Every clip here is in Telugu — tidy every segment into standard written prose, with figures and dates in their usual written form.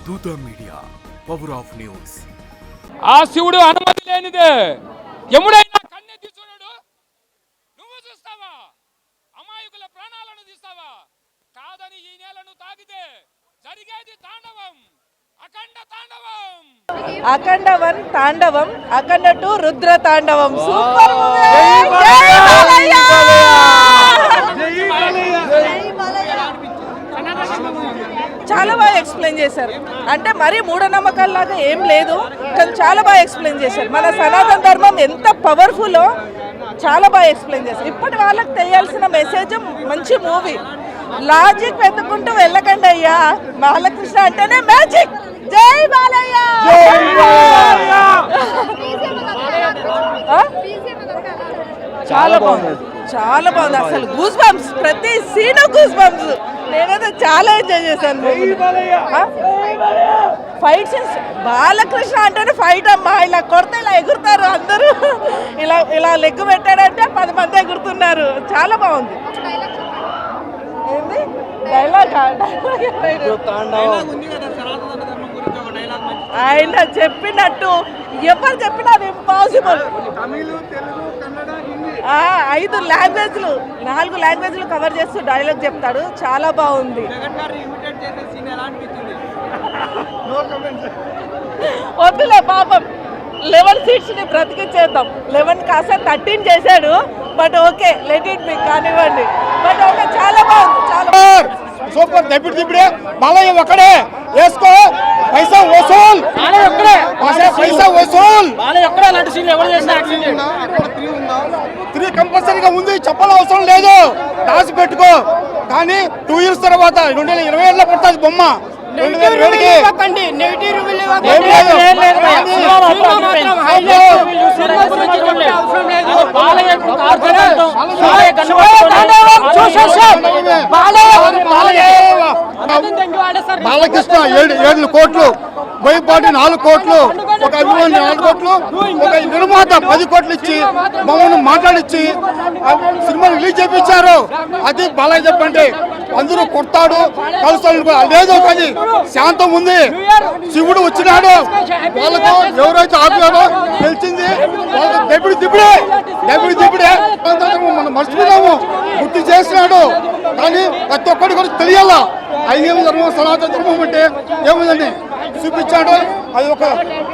దూత మీడియా, పవర్ ఆఫ్ న్యూస్. ఆ శివుడు అనుమతి లేనిదే ఎముడైనా కన్నెత్తి చూడడు. నువ్వు చూస్తావా? అమాయకుల ప్రాణాలను తీస్తావా? కాదని ఈ నేలను తాకితే జరిగేది తాండవం, అఖండ తాండవం. అఖండ 1 తాండవం, అఖండ 2 రుద్ర తాండవం. Super movie. చాలా బాగా ఎక్స్ప్లెయిన్ చేశారు. అంటే మరీ మూఢనమ్మకాల్లాగా ఏం లేదు, కానీ చాలా బాగా ఎక్స్ప్లెయిన్ చేశారు. మన సనాతన ధర్మం ఎంత పవర్ఫుల్లో చాలా బాగా ఎక్స్ప్లెయిన్ చేశారు. ఇప్పటి వాళ్ళకి తెలియాల్సిన మెసేజ్ మంచి మూవీ. లాజిక్ వెతుక్కుంటూ వెళ్ళకండి అయ్యా. బాలకృష్ణ అంటేనే మ్యాజిక్. జై బాలయ్య. చాలా బాగుంది, చాలా బాగుంది. అసలు గూస్ బంప్స్, ప్రతి సీను గూస్ బంప్స్. నేనైతే చాలా ఎంజాయ్ చేశాను. ఫైట్ సీన్స్, బాలకృష్ణ అంటేనే ఫైట్ అమ్మా. ఇలా కొడితే ఇలా ఎగురుతారు అందరూ. ఇలా ఇలా లెగ్ పెట్టాడంటే 10 మంది ఎగురుతున్నారు. చాలా బాగుంది. ఏంది డైలాగ్? ఆయన చెప్పినట్టు ఎవరు చెప్పినా అది ఇంపాసిబుల్. 5 లాంగ్వేజ్లు 4 లాంగ్వేజ్లు కవర్ చేస్తూ డైలాగ్ చెప్తాడు. చాలా బాగుంది. వద్దులే పాపం, 11 సీట్స్ ని బ్రతికించేద్దాం. 11 కాస్త 13 చేశాడు. But okay, let it be, కానివ్వండి. బట్ ఓకే, చాలా బాగుంది. చాలా సూపర్. దిప్పుడే బాలయ్య ఒక్కడే వేసుకో, పైసా వసూల్. పైసా వసూల్. 3 కంపల్సరీగా ఉంది, చెప్పాల అవసరం లేదు. దాచి పెట్టుకో. కానీ 2 ఇయర్స్ తర్వాత 2027లో పుట్టాది బొమ్మ. 2027కి బాలకృష్ణ 7 కోట్లు, బోయపాటి 4 కోట్లు, ఒక అభిమాని 4 కోట్లు, ఒక నిర్మాత 10 కోట్లు ఇచ్చి మమ్మల్ని మాట్లాడిచ్చి సినిమా రిలీజ్ చేయించారు. అది బాలయ్య చెప్పండి. అందరూ కొడతాడు, కలుస్తాడు లేదు, కానీ శాంతం ఉంది. శివుడు వచ్చినాడు. వాళ్ళకు ఎవరైతే ఆపారో తెలిసింది. వాళ్ళకి దిప్పుడే మనం మర్చిపోయినాము. గుర్తు చేసినాడు. కానీ ప్రతి ఒక్కటి కూడా తెలియాలా. ఐదేమ ధర్మం, సనాతన ధర్మం అంటే ఏముందని చూపించాడు. అది ఒక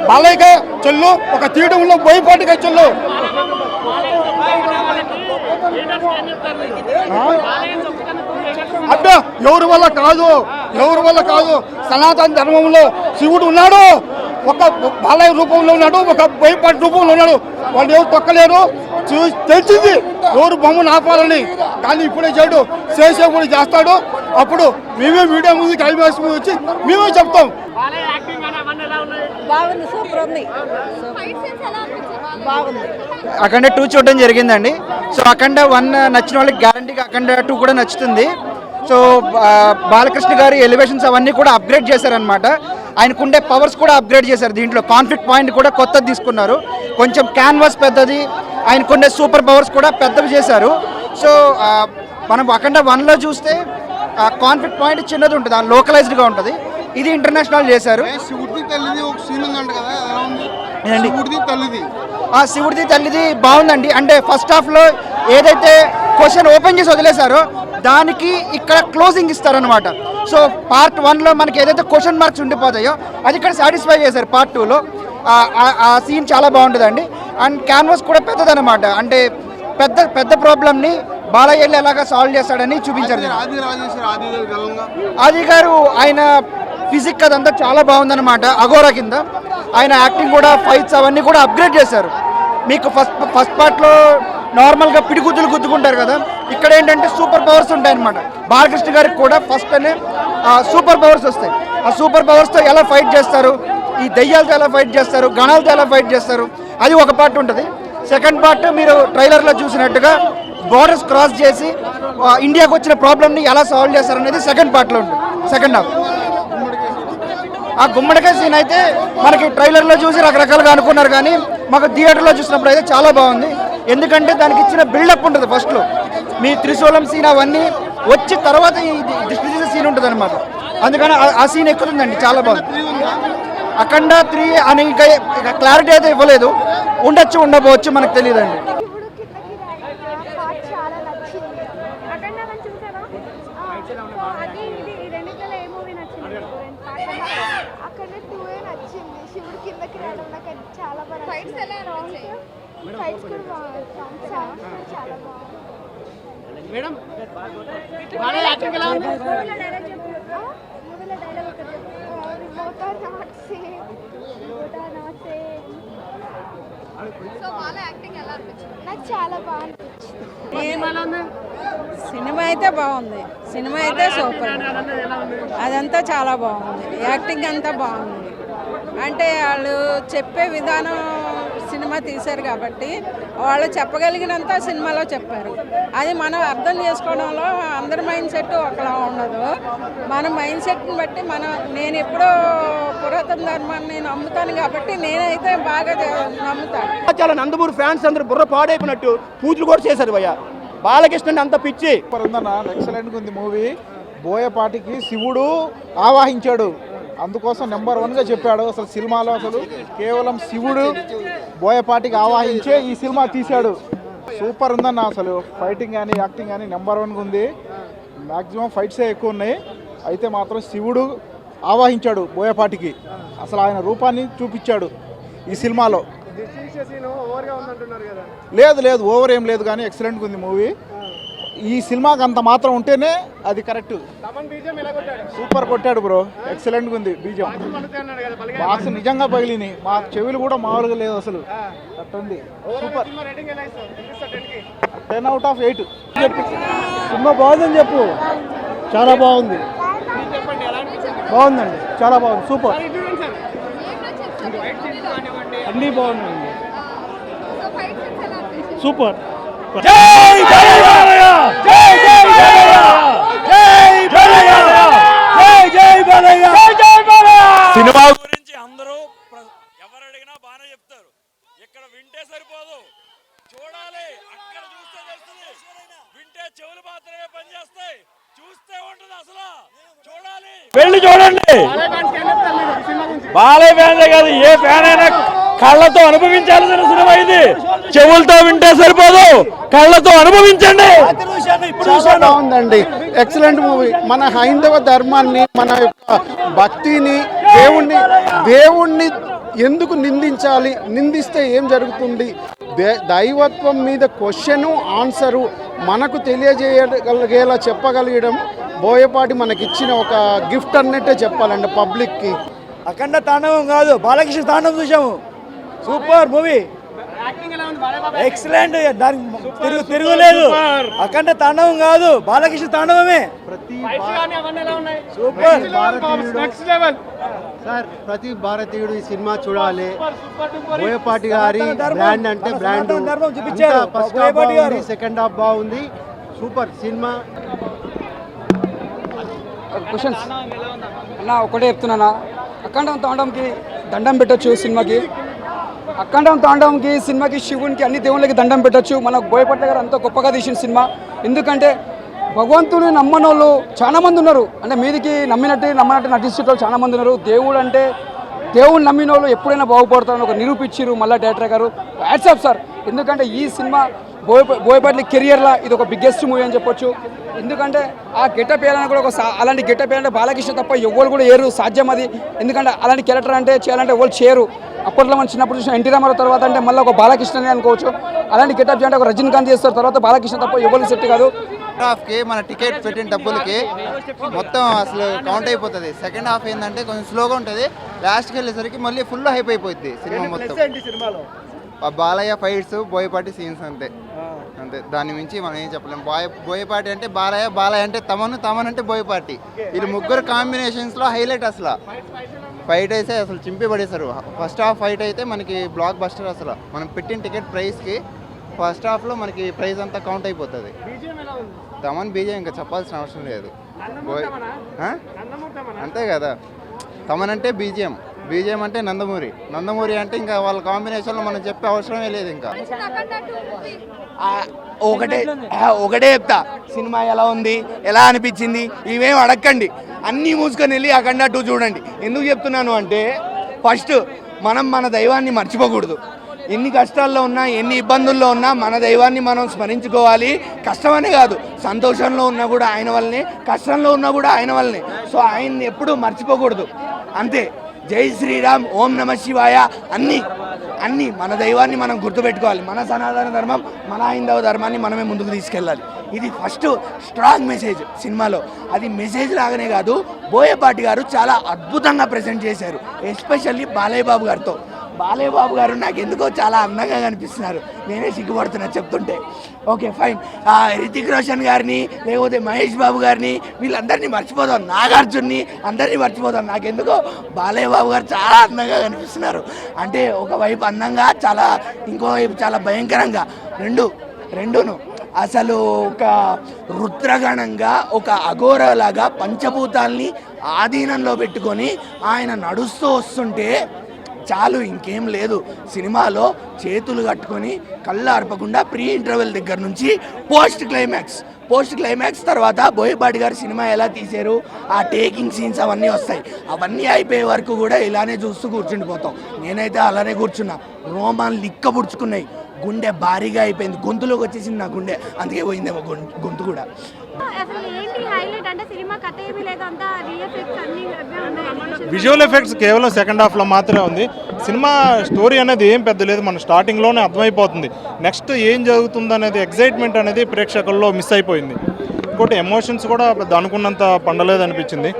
బాలయ్యగా చెల్లు, ఒక తీయడంలో బోయపాటిగా చెల్లు. అబ్బా ఎవరి వల్ల కాదు. సనాతన ధర్మంలో శివుడు ఉన్నాడు, ఒక బాలయ్య రూపంలో ఉన్నాడు, ఒక బోయపాటి రూపంలో ఉన్నాడు. వాళ్ళు ఎవరు తొక్కలేరు. తెలిసింది ఎవరు బొమ్మను ఆపాలని. కానీ ఇప్పుడే చేయడు, చేసే కూడా చేస్తాడు. అప్పుడు మేమే మీడియా ముందుకి ఐమాక్స్ ముందు వచ్చి మేమే చెప్తాం. బాగుంది, సూపర్ ఉంది, బాగుంది. అఖండ 2 చూడడం జరిగిందండి. సో అఖండ 1 నచ్చిన వాళ్ళకి గ్యారంటీగా అఖండ 2 కూడా నచ్చుతుంది. సో బాలకృష్ణ గారి ఎలివేషన్స్ అవన్నీ కూడా అప్గ్రేడ్ చేశారనమాట. ఆయనకుండే పవర్స్ కూడా అప్గ్రేడ్ చేశారు. దీంట్లో కాన్ఫ్లిక్ట్ పాయింట్ కూడా కొత్తది తీసుకున్నారు. కొంచెం క్యాన్వాస్ పెద్దది, ఆయనకుండే సూపర్ పవర్స్ కూడా పెద్దవి చేశారు. సో మనం అఖండ 1లో చూస్తే కాన్ఫ్లిక్ట్ పాయింట్ చిన్నది ఉంటుంది, లోకలైజ్డ్గా ఉంటుంది. ఇది ఇంటర్నేషనల్ చేశారు. శివుడిది తల్లిది బాగుందండి. అంటే ఫస్ట్ హాఫ్లో ఏదైతే క్వశ్చన్ ఓపెన్ చేసి వదిలేశారో దానికి ఇక్కడ క్లోజింగ్ ఇస్తారనమాట. సో పార్ట్ 1లో మనకి ఏదైతే క్వశ్చన్ మార్క్స్ ఉండిపోతాయో అది ఇక్కడ సాటిస్ఫై చేశారు. పార్ట్ 2లో ఆ సీన్ చాలా బాగుంటుందండి. అండ్ క్యాన్వాస్ కూడా పెద్దదనమాట. అంటే పెద్ద ప్రాబ్లమ్ని బాలయ్య ఎలాగా సాల్వ్ చేస్తాడని చూపించారు. ఆది గారు ఆయన ఫిజిక్ అదంతా చాలా బాగుందన్నమాట. అఘోరా కింద ఆయన యాక్టింగ్ కూడా, ఫైట్స్ అవన్నీ కూడా అప్గ్రేడ్ చేశారు. మీకు ఫస్ట్ పార్ట్లో నార్మల్గా పిడిగుద్దులు గుద్దుకుంటారు కదా, ఇక్కడ ఏంటంటే సూపర్ పవర్స్ ఉంటాయన్నమాట. బాలకృష్ణ గారికి కూడా ఫస్ట్ అనే సూపర్ పవర్స్ వస్తాయి. ఆ సూపర్ పవర్స్తో ఎలా ఫైట్ చేస్తారు, ఈ దెయ్యాలతో ఎలా ఫైట్ చేస్తారు, గణాలతో ఎలా ఫైట్ చేస్తారు, అది ఒక పార్ట్ ఉంటుంది. సెకండ్ పార్ట్ మీరు ట్రైలర్లో చూసినట్టుగా బోర్డర్స్ క్రాస్ చేసి ఇండియాకి వచ్చిన ప్రాబ్లమ్ని ఎలా సాల్వ్ చేస్తారనేది సెకండ్ పార్ట్లో ఉంటుంది. సెకండ్ హాఫ్ ఆ గుమ్మడికాయ సీన్ అయితే మనకి ట్రైలర్లో చూసి రకరకాలుగా అనుకున్నారు, కానీ మాకు థియేటర్లో చూసినప్పుడు అయితే చాలా బాగుంది. ఎందుకంటే దానికి ఇచ్చిన బిల్డప్ ఉంటుంది. ఫస్ట్లో మీ త్రిశూలం సీన్ అవన్నీ వచ్చి తర్వాత ఈ సీన్ ఉంటుంది అనమాట. అందుకని ఆ సీన్ ఎక్కుతుందండి, చాలా బాగుంది. అఖండ 3 అని ఇంకా క్లారిటీ అయితే ఇవ్వలేదు, ఉండొచ్చు ఉండకపోవచ్చు మనకు తెలియదండి. చాలా నచ్చింది. అఖండ మనం చూసారా? అది ఇది ఈ రెండిట్లో ఏ మూవీ నచ్చింది? అఖండ 2 నచ్చింది. శివుడు కిందకి రావడం నాకు అది చాలా బాగా ఫైట్స్ ఎలా అనిపించాయి? ఫైట్స్ కూడా బాగుంది, సాంగ్స్ కూడా చాలా బాగుంది. మేడం బాగా యాక్టింగ్ ఎలా ఉంది? మూవీలో డైలాగ్ చెప్పు. మూవీలో డైలాగ్ ఒకటి remote are not same, remote are not same. So వాళ్ళ యాక్టింగ్ ఎలా అనిపించింది? నాకు చాలా బాగా అనిపించింది. సినిమా అయితే బాగుంది, సినిమా అయితే సూపర్, అదంతా చాలా బాగుంది, యాక్టింగ్ అంతా బాగుంది. అంటే వాళ్ళు చెప్పే విధానం సినిమా తీశారు కాబట్టి వాళ్ళు చెప్పగలిగినంత సినిమాలో చెప్పారు. అది మనం అర్థం చేసుకోవడంలో అందరి మైండ్ సెట్ ఒకలా ఉండదు. మన మైండ్ సెట్ని బట్టి నేను ఎప్పుడో పురాతన ధర్మాన్ని నమ్ముతాను కాబట్టి నేనైతే బాగా నమ్ముతాను. చాలా నందమూరి ఫ్యాన్స్ అందరూ బుర్ర పాడైపోయినట్టు పూజలు కూడా చేశారు భయ్య. బాలకృష్ణ అంత పిచ్చి ఉందన్న, ఎక్సలెంట్గా ఉంది మూవీ. బోయపాటికి శివుడు ఆవాహించాడు, అందుకోసం నెంబర్ 1గా చెప్పాడు. అసలు సినిమాలో అసలు కేవలం శివుడు బోయపాటికి ఆవాహించే ఈ సినిమా తీశాడు. సూపర్ ఉందన్న, అసలు ఫైటింగ్ కానీ యాక్టింగ్ కానీ నెంబర్ 1గా ఉంది. మ్యాక్సిమం ఫైట్సే ఎక్కువ ఉన్నాయి, అయితే మాత్రం శివుడు ఆవాహించాడు బోయపాటికి, అసలు ఆయన రూపాన్ని చూపించాడు ఈ సినిమాలో. లేదు ఓవర్ ఏం లేదు, కానీ ఎక్సలెంట్గా ఉంది మూవీ. ఈ సినిమాకి అంత మాత్రం ఉంటేనే అది కరెక్ట్. సూపర్ కొట్టాడు బ్రో, ఎక్సలెంట్గా ఉంది బీజం. బాక్స్ నిజంగా పగిలినాయి, మా చెవులు కూడా మామూలుగా లేదు అసలు, అట్టుంది. సూపర్, 10/8. సినిమా బాగుందని చెప్పు, చాలా బాగుంది, బాగుందండి, చాలా బాగుంది, సూపర్, అన్నీ బాగున్నాయండి, సూపర్. సినిమా గురించి అందరూ ఎవరు అడిగినా బాగానే చెప్తారు, ఇక్కడ వింటే సరిపోదు, చూడాలి. అక్కడ చూస్తే తెలుస్తుంది, వింటే చెవులు మాత్రమే పనిచేస్తాయి, చూస్తే ఉంటుంది అసలు. చూడాలి, వెళ్ళి చూడండి. బాలయ్య ఫ్యాన్ కాదు, ఏ ఫ్యాన్ అయినా కళ్ళతో అనుభవించాల్సిన సినిమా ఇది. చెవులతో వింటే సరిపోదు, కళ్ళతో అనుభవించండి. చాలా బాగుందండి, ఎక్సలెంట్ మూవీ. మన హైందవ ధర్మాన్ని, మన యొక్క భక్తిని, దేవుణ్ణి ఎందుకు నిందించాలి, నిందిస్తే ఏం జరుగుతుంది, దైవత్వం మీద క్వశ్చను ఆన్సరు మనకు తెలియజేయగలిగేలా చెప్పగలిగడం బోయపాటి మనకిచ్చిన ఒక గిఫ్ట్ అన్నట్టే చెప్పాలండి పబ్లిక్కి. అఖండ తాండవం కాదు, బాలకృష్ణ తాండవం చూసాము, సూపర్ మూవీ, ఎక్సలెంట్, దానికి తిరుగులేదు. అఖండ తాండవం కాదు, బాలకృష్ణ తాండవమే. సూపర్, సార్ ప్రతి భారతీయుడు ఈ సినిమా చూడాలి. బోయపాటి గారి బ్రాండ్ అంటే బ్రాండ్, ఫస్ట్ హాఫ్ బాగుంది, సెకండ్ హాఫ్ బాగుంది, సూపర్ సినిమా. క్వశ్చన్స్ అన్న ఒకటే చెప్తున్నానా, అఖండం తాండవంకి దండం పెట్టొచ్చు సినిమాకి, అఖండం తాండవంకి సినిమాకి, శివునికి, అన్ని దేవుళ్ళకి దండం పెట్టొచ్చు. మనకు బోయపాటి గారు అంత గొప్పగా తీసిన సినిమా. ఎందుకంటే భగవంతుని నమ్మనోళ్ళు చాలా మంది ఉన్నారు, అంటే మీదికి నమ్మనట్టు నటించేటోళ్ళు చాలా మంది ఉన్నారు. దేవుడు నమ్మిన వాళ్ళు ఎప్పుడైనా బాగుపడతారని ఒక నిరూపించారు మళ్ళీ డైరెక్టర్ గారు. హ్యాట్సాప్ సార్, ఎందుకంటే ఈ సినిమా బోయపాటి కెరియర్లో ఇది ఒక బిగ్గెస్ట్ మూవీ అని చెప్పొచ్చు. ఎందుకంటే ఆ గెటప్ వేయాలని కూడా అలాంటి గెటప్ వేయాలంటే బాలకృష్ణ తప్ప ఎవరు కూడా ఏరు సాధ్యం అది. ఎందుకంటే అలాంటి క్యారెక్టర్ అంటే చేయాలంటే ఎవరు చేయరు. అప్పట్లో మనం చిన్నప్పుడు చూసిన ఎన్టీ రామారావు తర్వాత అంటే మళ్ళీ ఒక బాలకృష్ణనే అనుకోవచ్చు. అలాంటి గెటప్ చేయాలంటే ఒక రజనీకాంత్ చేస్తారు, తర్వాత బాలకృష్ణ తప్ప ఎవరు సెట్ కాదు. హాఫ్కి మన టికెట్ పెట్టిన డబ్బులకి మొత్తం అసలు కౌంట్ అయిపోతుంది. సెకండ్ హాఫ్ ఏంటంటే కొంచెం స్లోగా ఉంటుంది, లాస్ట్కి వెళ్ళేసరికి మళ్ళీ ఫుల్ హైప్ అయిపోద్ది సినిమా మొత్తం. బాలయ్య ఫైట్స్, బోయపాటి సీన్స్ అంతే. దాని మించి మనం ఏం చెప్పలేము. బోయపాటి అంటే బాలయ్య అంటే తమన్ అంటే బోయపాటి, వీళ్ళు ముగ్గురు కాంబినేషన్స్లో హైలైట్. అసలు ఫైట్ అయితే అసలు చింపి పడేశారు. ఫస్ట్ హాఫ్ ఫైట్ అయితే మనకి బ్లాక్ బస్టర్. అసలు మనం పెట్టిన టికెట్ ప్రైస్కి ఫస్ట్ హాఫ్లో మనకి ప్రైస్ అంతా కౌంట్ అయిపోతుంది. తమన్ బీజే ఇంకా చెప్పాల్సిన అవసరం లేదు, అంతే కదా. తమన్ అంటే బీజేఎం అంటే నందమూరి అంటే ఇంకా వాళ్ళ కాంబినేషన్లో మనం చెప్పే అవసరమే లేదు. ఇంకా ఒకటే చెప్తా, సినిమా ఎలా ఉంది, ఎలా అనిపించింది, ఇవేం అడగండి. అన్నీ మూసుకొని వెళ్ళి అఖండ 2 చూడండి. ఎందుకు చెప్తున్నాను అంటే ఫస్ట్ మనం మన దైవాన్ని మర్చిపోకూడదు. ఎన్ని కష్టాల్లో ఉన్నా ఎన్ని ఇబ్బందుల్లో ఉన్నా మన దైవాన్ని మనం స్మరించుకోవాలి. కష్టమనే కాదు, సంతోషంలో ఉన్నా కూడా ఆయన వల్లనే, కష్టంలో ఉన్నా కూడా ఆయన వల్లనే. సో ఆయన్ని ఎప్పుడూ మర్చిపోకూడదు. అంతే. జై శ్రీరామ్, ఓం నమ శివాయ, అన్నీ మన దైవాన్ని మనం గుర్తుపెట్టుకోవాలి. మన సనాతన ధర్మం, మన హైందవ ధర్మాన్ని మనమే ముందుకు తీసుకెళ్ళాలి. ఇది ఫస్ట్ స్ట్రాంగ్ మెసేజ్ సినిమాలో. అది మెసేజ్ లాగానే కాదు, బోయపాటి గారు చాలా అద్భుతంగా ప్రజెంట్ చేశారు. ఎస్పెషల్లీ బాలయ్య బాబు గారితో. బాలయ్య బాబు గారు నాకు ఎందుకో చాలా అందంగా కనిపిస్తున్నారు. నేనే సిగ్గుపడుతున్నా చెప్తుంటే. Okay fine. రితిక్ రోషన్ గారిని లేకపోతే మహేష్ బాబు గారిని వీళ్ళందరినీ మర్చిపోదాం, నాగార్జున్ని అందరినీ మర్చిపోదాం. నాకెందుకో బాలయ్య బాబు గారు చాలా అందంగా కనిపిస్తున్నారు. అంటే ఒకవైపు అందంగా, ఇంకోవైపు చాలా భయంకరంగా, రెండును అసలు ఒక రుద్రగణంగా, ఒక అఘోరలాగా పంచభూతాల్ని ఆధీనంలో పెట్టుకొని ఆయన నడుస్తూ వస్తుంటే చాలు, ఇంకేం లేదు. సినిమాలో చేతులు కట్టుకొని కళ్ళు అర్పకుండా ప్రీ ఇంటర్వెల్ దగ్గర నుంచి పోస్ట్ క్లైమాక్స్ తర్వాత బోయపాటి గారు సినిమా ఎలా తీశారు, ఆ టేకింగ్ సీన్స్ అవన్నీ వస్తాయి. అవన్నీ అయిపోయే వరకు కూడా ఇలానే చూస్తూ కూర్చుండిపోతాం. నేనైతే అలానే కూర్చున్నా. రోమాలు లిక్క పుడుచుకున్నాయి, గుండె భారీగా అయిపోయింది, గొంతులోకి వచ్చేసింది నా గుండె. అందుకే పోయిందేమో గొంతు కూడా. విజువల్ ఎఫెక్ట్స్ కేవలం సెకండ్ హాఫ్లో మాత్రమే ఉంది. సినిమా స్టోరీ అనేది ఏం పెద్ద లేదు, మన స్టార్టింగ్లోనే అర్థమైపోతుంది. నెక్స్ట్ ఏం జరుగుతుంది అనేది ఎగ్జైట్మెంట్ అనేది ప్రేక్షకుల్లో మిస్ అయిపోయింది. ఇంకోటి ఎమోషన్స్ కూడా పెద్ద అనుకున్నంత పండలేదు అనిపించింది.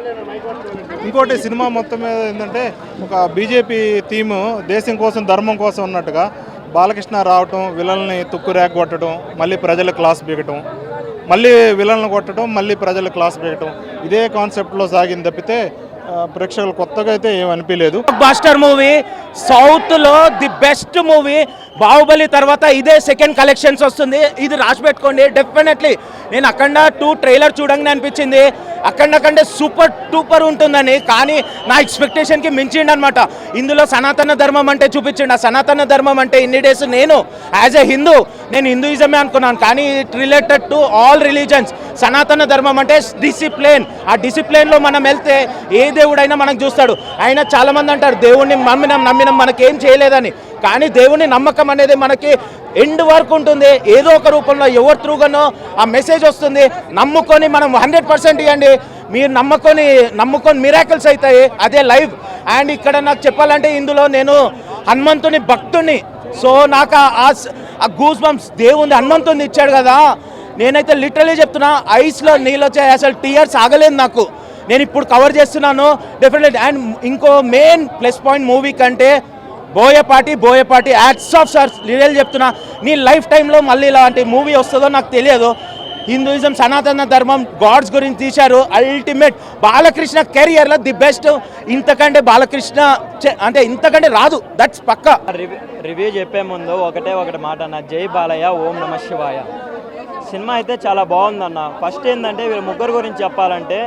ఇంకోటి సినిమా మొత్తం మీద ఏంటంటే ఒక బీజేపీ థీము దేశం కోసం ధర్మం కోసం ఉన్నట్టుగా బాలకృష్ణ రావటం, విలన్ని తుక్కు ర్యాక్ కొట్టడం, మళ్ళీ ప్రజల క్లాస్ బీగటం, మళ్ళీ విలన్లు కొట్టడం, మళ్ళీ ప్రజల క్లాస్ బీగటం, ఇదే కాన్సెప్ట్లో సాగింది తప్పితే ప్రేక్షకులు కొత్తగా అయితే ఏం అనిపించలేదు. బాస్టర్ మూవీ, సౌత్లో ది బెస్ట్ మూవీ. బాహుబలి తర్వాత ఇదే సెకండ్ కలెక్షన్స్ వస్తుంది. ఇది రాసి పెట్టుకోండి డెఫినెట్లీ. నేను అఖండ 2 ట్రైలర్ చూడంగానే అనిపించింది అఖండ కంటే సూపర్ టూపర్ ఉంటుందని. కానీ నా ఎక్స్పెక్టేషన్కి మించిండు అనమాట. ఇందులో సనాతన ధర్మం అంటే చూపించిండు. ఆ సనాతన ధర్మం అంటే ఇన్ని డేస్ నేను యాజ్ ఎ హిందూ నేను హిందూయిజమే అనుకున్నాను. కానీ it related to all religions. సనాతన ధర్మం అంటే డిసిప్లిన్. ఆ డిసిప్లిన్లో మనం వెళ్తే ఏ దేవుడైనా మనకు చూస్తాడు. అయినా చాలామంది అంటారు దేవుడిని నమ్మినం మనకేం చేయలేదని. కానీ దేవుని నమ్మకం అనేది మనకి ఎండ్ వరకు ఉంటుంది. ఏదో ఒక రూపంలో ఎవరి త్రూగానో ఆ మెసేజ్ వస్తుంది. నమ్ముకొని మనం 100% ఇవ్వండి. మీరు నమ్ముకొని మిరాకిల్స్ అవుతాయి. అదే లైవ్. అండ్ ఇక్కడ నాకు చెప్పాలంటే ఇందులో నేను హనుమంతుని భక్తుని. సో నాకు ఆ గూస్ బంప్స్ దేవుని హనుమంతుని ఇచ్చాడు కదా. నేనైతే లిటరలీ చెప్తున్నా, ఐస్లో నీళ్ళు వచ్చాయి, అసలు టీయర్స్ ఆగలేదు నాకు. నేను ఇప్పుడు కవర్ చేస్తున్నాను డెఫినెట్లీ. అండ్ ఇంకో మెయిన్ ప్లస్ పాయింట్ మూవీ కంటే Boyapati ads of sir. Literal చెప్తున్నా, నీ లైఫ్ టైంలో మళ్ళీ ఇలాంటి మూవీ వస్తుందో నాకు తెలియదు. హిందూయిజం, సనాతన ధర్మం, గాడ్స్ గురించి తీశారు. అల్టిమేట్. బాలకృష్ణ కెరియర్లో ది బెస్ట్. ఇంతకంటే బాలకృష్ణ అంటే ఇంతకంటే రాదు. That's Pakka. రివ్యూ చెప్పే ముందు ఒకటే మాట అన్న, జై బాలయ్య, ఓం నమ శివాయ. సినిమా అయితే చాలా బాగుందన్న. ఫస్ట్ ఏంటంటే వీళ్ళ ముగ్గురు గురించి చెప్పాలంటే,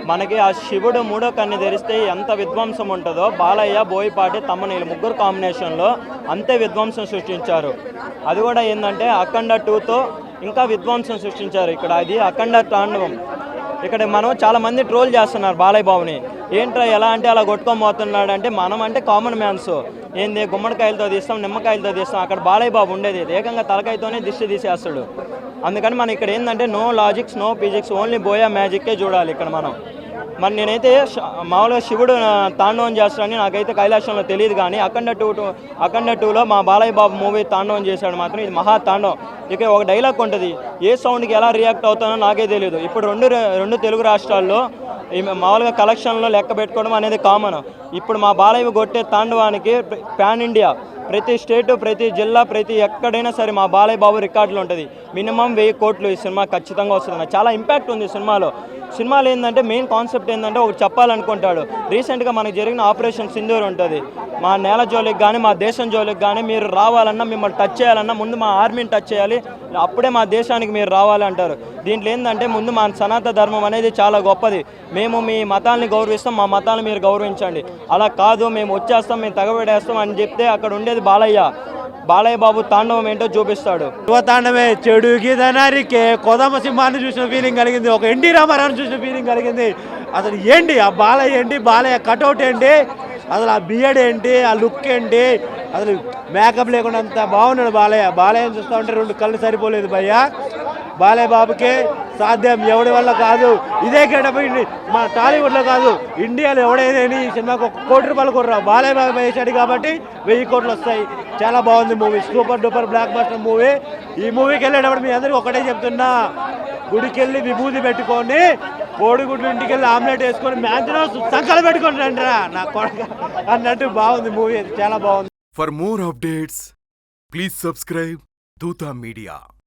మనకి ఆ శివుడు 3వ కన్ను తెరిస్తే ఎంత విధ్వంసం ఉంటుందో బాలయ్య, బోయపాటి, తమ్ముని వీళ్ళ ముగ్గురు కాంబినేషన్లో అంతే విధ్వంసం సృష్టించారు. అది కూడా ఏంటంటే అఖండ 2తో ఇంకా విధ్వంసం సృష్టించారు. ఇక్కడ అది అఖండ తాండవం. ఇక్కడ మనం చాలామంది ట్రోల్ చేస్తున్నారు బాలయ్య బాబుని. ఏంట్రా ఎలా అంటే అలా కొట్టుకొని పోతున్నాడు అంటే, మనం అంటే కామన్ మ్యాన్స్. ఏంది గుమ్మడికాయలతో తీస్తాం, నిమ్మకాయలతో తీస్తాం. అక్కడ బాలయ్య బాబు ఉండేది ఏకంగా తలకాయతోనే దిష్టి తీసేస్తాడు. అందుకని మనం ఇక్కడ ఏంటంటే no logics, no physics, only Boya మ్యాజిక్కే చూడాలి ఇక్కడ మనం. మరి నేనైతే మామూలుగా శివుడు తాండవం చేస్తాడని నాకైతే కైలాసంలో తెలియదు. కానీ అఖండ 2లో మా బాలయ్య బాబు మూవీ తాండవం చేశాడు మాత్రం. ఇది మహా తాండవం. ఇక ఒక డైలాగ్ ఉంటుంది, ఏ సౌండ్కి ఎలా రియాక్ట్ అవుతానో నాకే తెలియదు. ఇప్పుడు రెండు తెలుగు రాష్ట్రాల్లో మామూలుగా కలెక్షన్లో లెక్క పెట్టుకోవడం అనేది కామన్. ఇప్పుడు మా బాలయ్య కొట్టే తాండవానికి పాన్ ఇండియా ప్రతి స్టేటు, ప్రతి జిల్లా, ప్రతి ఎక్కడైనా సరే మా బాలయ్య బాబు రికార్డులు ఉంటుంది. మినిమం 1000 కోట్లు ఈ సినిమా ఖచ్చితంగా వస్తుంది. చాలా ఇంపాక్ట్ ఉంది సినిమాలో. ఏంటంటే మెయిన్ కాన్సెప్ట్ ఏంటంటే ఒకటి చెప్పాలనుకుంటాడు. రీసెంట్గా మనకు జరిగిన ఆపరేషన్ సింధూర్ ఉంటుంది. మా నేల జోలికి కానీ మా దేశం జోలికి కానీ మీరు రావాలన్నా, మిమ్మల్ని టచ్ చేయాలన్నా ముందు మా ఆర్మీని టచ్ చేయాలి, అప్పుడే మా దేశానికి మీరు రావాలి అంటారు. దీంట్లో ఏంటంటే ముందు మా సనాతన ధర్మం అనేది చాలా గొప్పది. మేము మీ మతాన్ని గౌరవిస్తాం, మా మతాన్ని మీరు గౌరవించండి. అలా కాదు మేము వచ్చేస్తాం, మేము తగబెడేస్తాం అని చెప్తే అక్కడ ఉండేది బాలయ్య. బాలయ్య బాబు తాండవం ఏంటో చూపిస్తాడు. తాండవే చెడుకి ధనారికే కొదమ సింహాన్ని చూసిన ఫీలింగ్ కలిగింది, ఒక ఎన్టీ రామారావుని చూసిన ఫీలింగ్ కలిగింది. అసలు ఏంటి ఆ బాలయ్య ఏంటి, బాలయ్య కటౌట్ ఏంటి, అసలు ఆ బియర్డ్ ఏంటి, ఆ లుక్ ఏంటి, అసలు మేకప్ లేకుండా అంత బాగున్నాడు బాలయ్య. బాలయ్యని చూస్తూ ఉంటే రెండు కళ్ళు సరిపోలేదు భయ్య. బాలయ్య బాబుకి సాధ్యం, ఎవడి వల్ల కాదు. ఇదే గెటప్ మన టాలీవుడ్లో కాదు, ఇండియాలో ఎవడైనా ఈ సినిమాకు 1 కోటి రూపాయలు కొర్రా బాలయ్య బాబు వేసాడు కాబట్టి 1000 కోట్లు వస్తాయి. చాలా బాగుంది movie, super duper block buster movie. ఈ మూవీకి వెళ్ళేటప్పుడు మీ అందరికీ ఒకటే చెప్తున్నా, గుడికి వెళ్ళి విభూతి పెట్టుకొని కోడిగుడ్లు ఇంటికి వెళ్ళి ఆమ్లెట్ వేసుకొని మ్యాచ్లో సంకలు పెట్టుకొని రండిరా నా కొడక అన్నట్టు బాగుంది మూవీ, చాలా బాగుంది. For more updates, please subscribe Dutta Media.